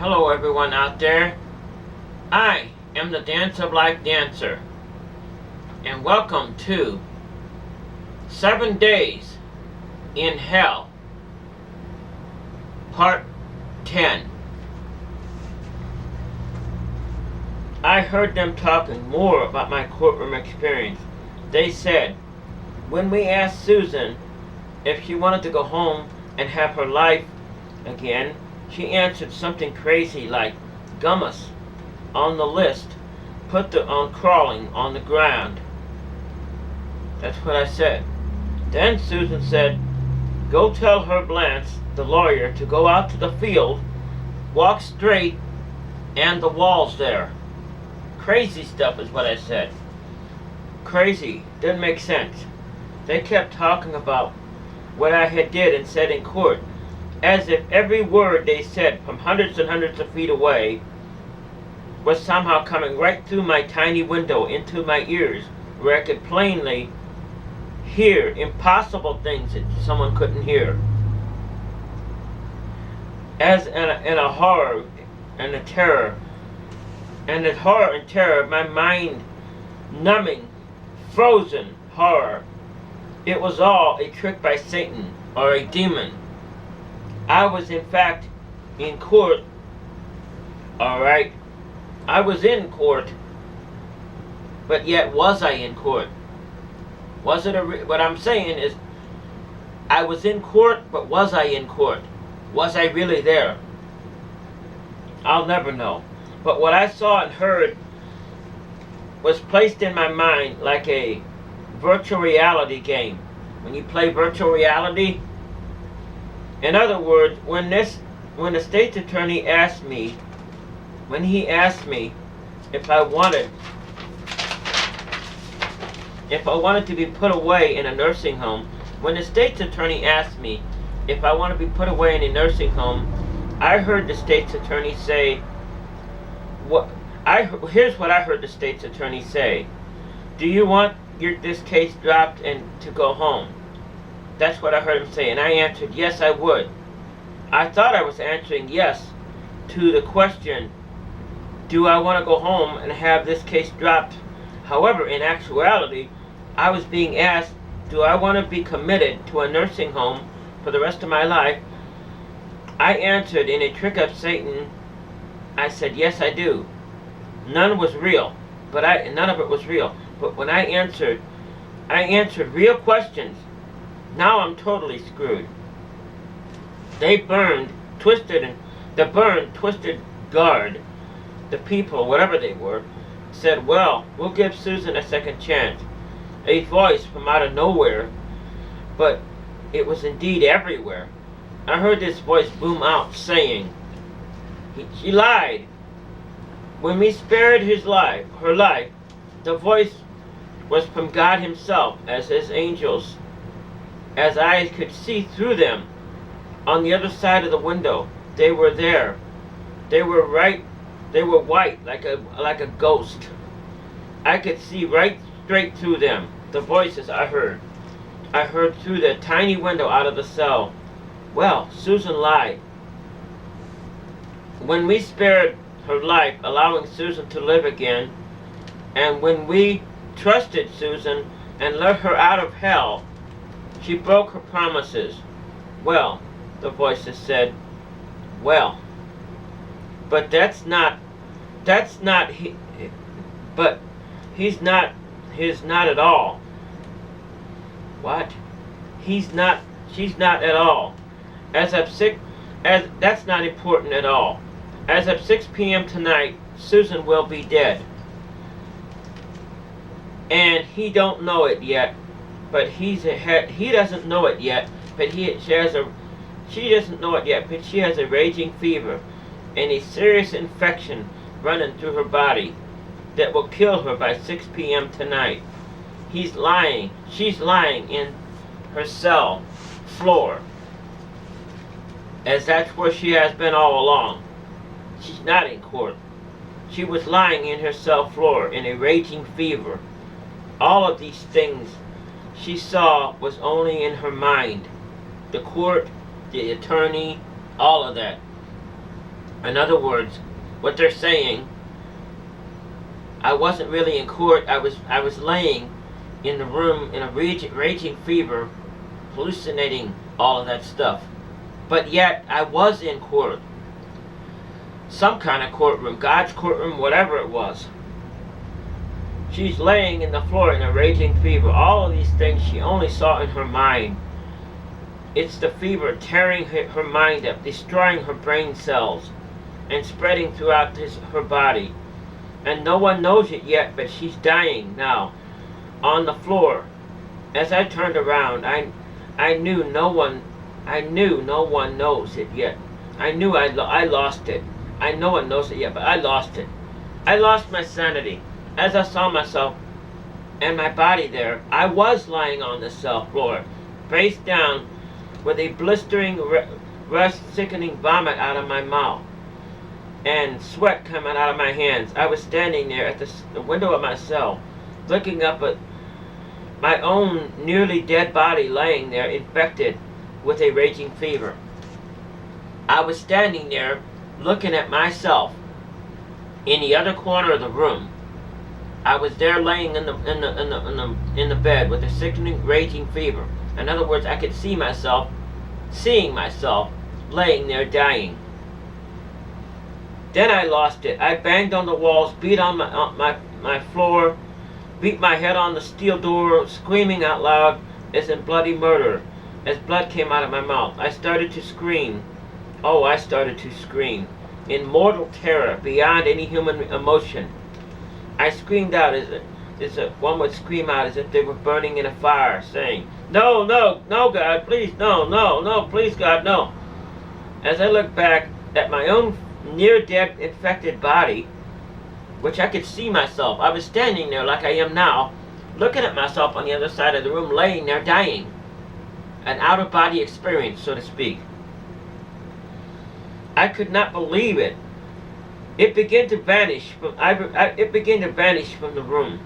Hello everyone out there. I am the Dance of Life Dancer, and welcome to 7 Days in Hell, Part 10. I heard them talking more about my courtroom experience. They said, when we asked Susan if she wanted to go home and have her life again, she answered something crazy like gummus on the list, on crawling on the ground. That's what I said. Then Susan said, go tell Herb Lance, the lawyer, to go out to the field, walk straight, and the wall's there. Crazy stuff is what I said. Crazy. Didn't make sense. They kept talking about what I had did and said in court, as if every word they said from hundreds and hundreds of feet away was somehow coming right through my tiny window into my ears, where I could plainly hear impossible things that someone couldn't hear. As in a horror and a terror, and that horror and terror, my mind numbing, frozen horror. It was all a trick by Satan or a demon. I was in fact in court. Alright, I was in court, but yet was I in court? Was it what I'm saying is, I was in court, but was I in court? Was I really there? I'll never know. But what I saw and heard was placed in my mind like a virtual reality game. When you play virtual reality, in other words, when the state's attorney asked me, when he asked me if I wanted to be put away in a nursing home, when the state's attorney asked me if I want to be put away in a nursing home, I heard the state's attorney say, here's what I heard the state's attorney say. Do you want this case dropped and to go home? That's what I heard him say, and I answered, yes, I would. I thought I was answering yes to the question, do I want to go home and have this case dropped? However, in actuality, I was being asked, do I want to be committed to a nursing home for the rest of my life? I answered in a trick of Satan. I said, yes, I do. None was real, none of it was real. But when I answered real questions. Now I'm totally screwed. The burn, twisted guard, the people, whatever they were, said, well, we'll give Susan a second chance. A voice from out of nowhere, but it was indeed everywhere. I heard this voice boom out saying, she lied. When we spared her life, the voice was from God himself, as his angels, as I could see through them on the other side of the window. They were there. They were white like a ghost. I could see right straight through them. The voices I heard through the tiny window out of the cell. Well, Susan lied. When we spared her life, allowing Susan to live again, and when we trusted Susan and let her out of hell, she broke her promises. Well, the voices said, well, but he's not at all. What? She's not at all. That's not important at all. As of 6 p.m. tonight, Susan will be dead. And he don't know it yet, but he doesn't know it yet, but she doesn't know it yet, but she has a raging fever and a serious infection running through her body that will kill her by 6 p.m. tonight. She's lying in her cell floor, as that's where she has been all along. She's not in court. She was lying in her cell floor in a raging fever. All of these things she saw was only in her mind. The court, the attorney, all of that. In other words, what they're saying, I wasn't really in court. I was laying in the room in a raging fever, hallucinating all of that stuff. But yet I was in court. Some kind of courtroom, God's courtroom, whatever it was. She's laying in the floor in a raging fever. All of these things she only saw in her mind. It's the fever tearing her mind up, destroying her brain cells, and spreading throughout her body. And no one knows it yet, but she's dying now, on the floor. As I turned around, I knew no one knows it yet. I knew I lost it. I no one knows it yet, but I lost it. I lost my sanity. As I saw myself and my body there, I was lying on the cell floor, face down, with a blistering, rust-sickening vomit out of my mouth, and sweat coming out of my hands. I was standing there at the window of my cell, looking up at my own nearly dead body laying there, infected with a raging fever. I was standing there, looking at myself in the other corner of the room. I was there laying in the bed with a sickening, raging fever. In other words, I could see myself, seeing myself, laying there dying. Then I lost it. I banged on the walls, beat on my floor, beat my head on the steel door, screaming out loud as in bloody murder, as blood came out of my mouth. I started to scream. Oh, I started to scream in mortal terror beyond any human emotion. I screamed out as one would scream out as if they were burning in a fire, saying, "No, no, no, God, please, no, no, no, please, God, no." As I looked back at my own near-dead infected body, which I could see myself, I was standing there like I am now, looking at myself on the other side of the room, laying there dying. An out-of-body experience, so to speak. I could not believe it. It began to vanish from. It began to vanish from the room.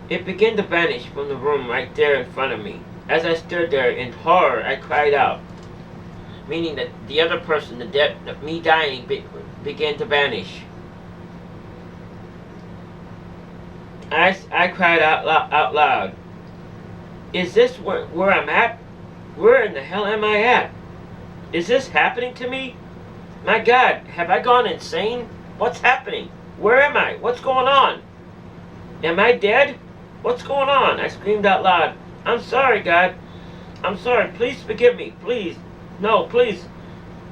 It began to vanish from the room right there in front of me. As I stood there in horror, I cried out, meaning that the other person, me dying, began to vanish. I cried out loud. Is this where I'm at? Where in the hell am I at? Is this happening to me? My God, have I gone insane? What's happening? Where am I? What's going on? Am I dead? What's going on? I screamed out loud. I'm sorry, God. I'm sorry. Please forgive me. Please. No, please.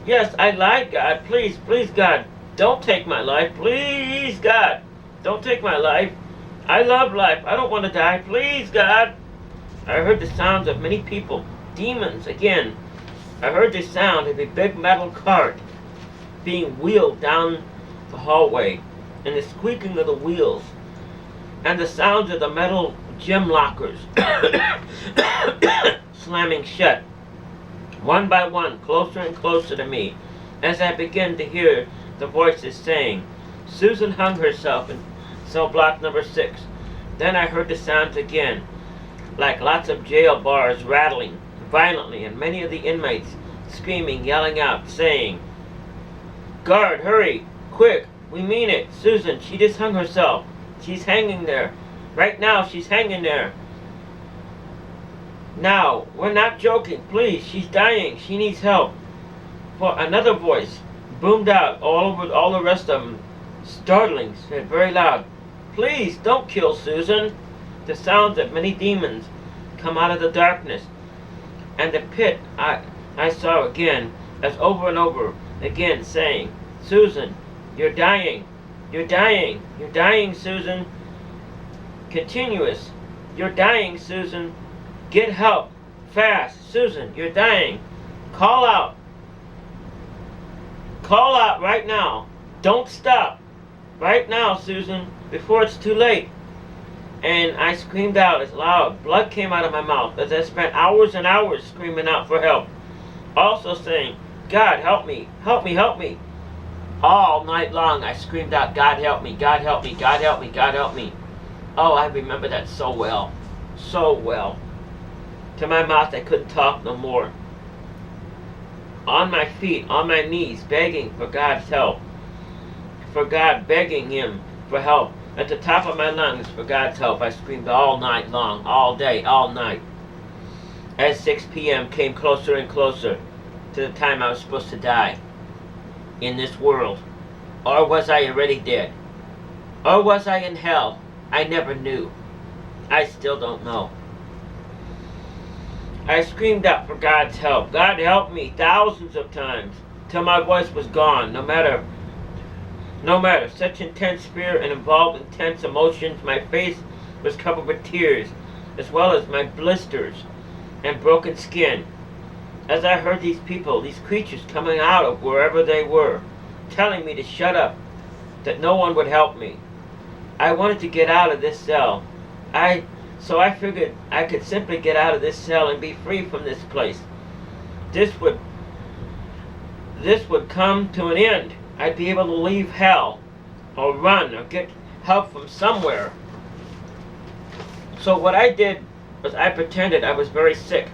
Yes, I lied, God. Please, please, God. Don't take my life. Please, God. Don't take my life. I love life. I don't want to die. Please, God. I heard the sounds of many people. Demons, again. I heard the sound of a big metal cart being wheeled down the hallway, and the squeaking of the wheels, and the sounds of the metal gym lockers slamming shut, one by one, closer and closer to me, as I began to hear the voices saying, "Susan hung herself in cell block number 6. Then I heard the sounds again, like lots of jail bars rattling violently, and many of the inmates screaming, yelling out, saying, "Guard, hurry, quick, we mean it. Susan, she just hung herself. She's hanging there. Right now, she's hanging there. Now, we're not joking, please, she's dying, she needs help." For another voice boomed out all over all the rest of them, startling, said very loud, "Please, don't kill Susan." The sounds of many demons come out of the darkness, and the pit I saw again, as over and over again saying, "Susan, you're dying, you're dying, you're dying, Susan." Continuous, "You're dying, Susan. Get help, fast, Susan, you're dying. Call out. Call out right now. Don't stop. Right now, Susan, before it's too late." And I screamed out as loud. Blood came out of my mouth as I spent hours and hours screaming out for help. Also saying, "God, help me, help me, help me." All night long I screamed out, "God help me, God help me, God help me, God help me." Oh, I remember that so well. So well. To my mouth I couldn't talk no more. on my feet, on my knees, begging for God's help. For God, begging Him for help. At the top of my lungs for God's help, I screamed all night long, all day, all night. As 6 p.m. came closer and closer to the time I was supposed to die in this world. Or was I already dead? Or was I in hell? I never knew. I still don't know. I screamed out for God's help. God help me thousands of times till my voice was gone. No matter such intense fear and involved intense emotions, my face was covered with tears, as well as my blisters and broken skin. As I heard these people, these creatures coming out of wherever they were, telling me to shut up, that no one would help me. I wanted to get out of this cell. So I figured I could simply get out of this cell and be free from this place. This would come to an end. I'd be able to leave hell, or run, or get help from somewhere. So what I did was I pretended I was very sick.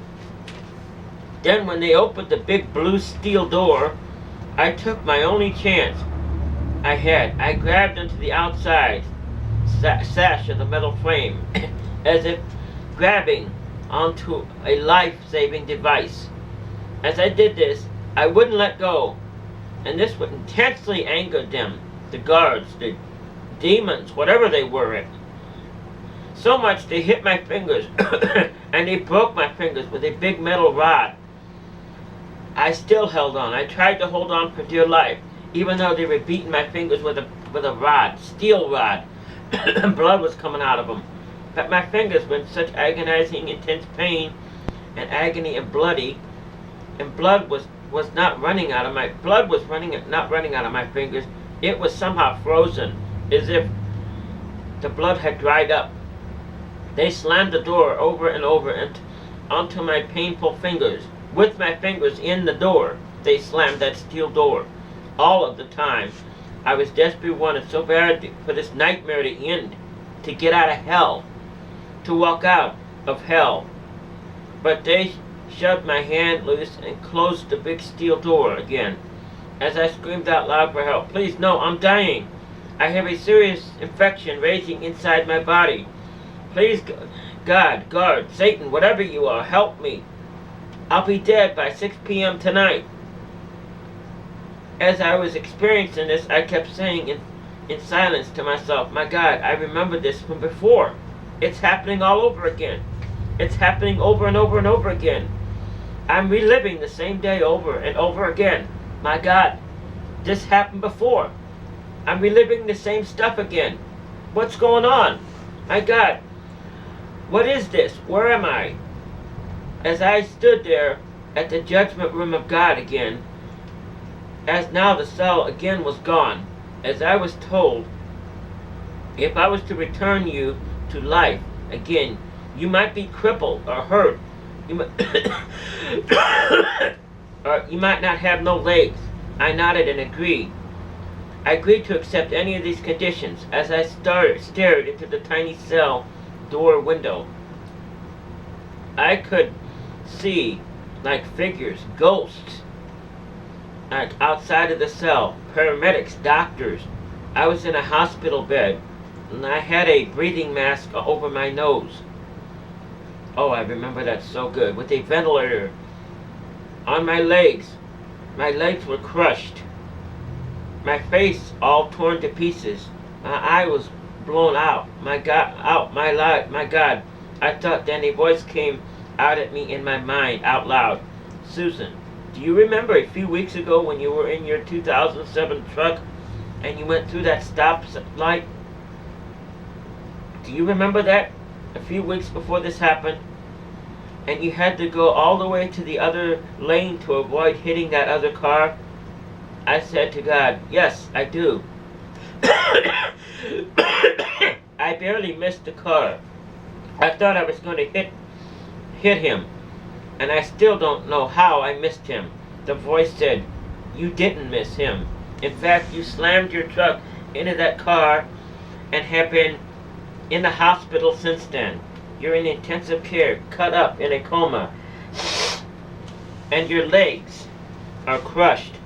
Then when they opened the big blue steel door, I took my only chance I had. I grabbed into the outside sash of the metal frame, as if grabbing onto a life-saving device. As I did this, I wouldn't let go, and this would intensely anger them, the guards, the demons, whatever they were. So much they hit my fingers, and they broke my fingers with a big metal rod. I still held on. I tried to hold on for dear life, even though they were beating my fingers with a rod, steel rod. Blood was coming out of them. But my fingers were in such agonizing, intense pain and agony and bloody, and blood was not running out of my not running out of my fingers. It was somehow frozen, as if the blood had dried up. They slammed the door over and over and onto my painful fingers. With my fingers in the door, they slammed that steel door. All of the time, I was desperately wanted so bad for this nightmare to end, to get out of hell, to walk out of hell. But they shoved my hand loose and closed the big steel door again. As I screamed out loud for help, "Please, no, I'm dying. I have a serious infection raging inside my body. Please, God, guard, Satan, whatever you are, help me. I'll be dead by 6 p.m. tonight." As I was experiencing this, I kept saying in silence to myself, "My God, I remember this from before. It's happening all over again. It's happening over and over and over again. I'm reliving the same day over and over again. My God, this happened before. I'm reliving the same stuff again. What's going on? My God, what is this? Where am I?" As I stood there at the judgment room of God again, as now the cell again was gone, as I was told, if I was to return you to life again, you might be crippled or hurt. You might, or you might not have no legs. I nodded and agreed. I agreed to accept any of these conditions as I stared into the tiny cell door window. I could see like figures, ghosts, outside of the cell, paramedics, doctors. I was in a hospital bed, and I had a breathing mask over my nose. Oh, I remember that so good. With a ventilator on my legs. My legs were crushed. My face all torn to pieces. My eye was blown out. My God, my God. I thought then a voice came out at me in my mind, out loud. "Susan, do you remember a few weeks ago when you were in your 2007 truck and you went through that stop light? Do you remember that? A few weeks before this happened? And you had to go all the way to the other lane to avoid hitting that other car?" I said to God, "Yes, I do." I barely missed the car. I thought I was going to hit him, and I still don't know how I missed him. The voice said, "You didn't miss him. In fact, you slammed your truck into that car and have been in the hospital since then. You're in intensive care, cut up in a coma, and your legs are crushed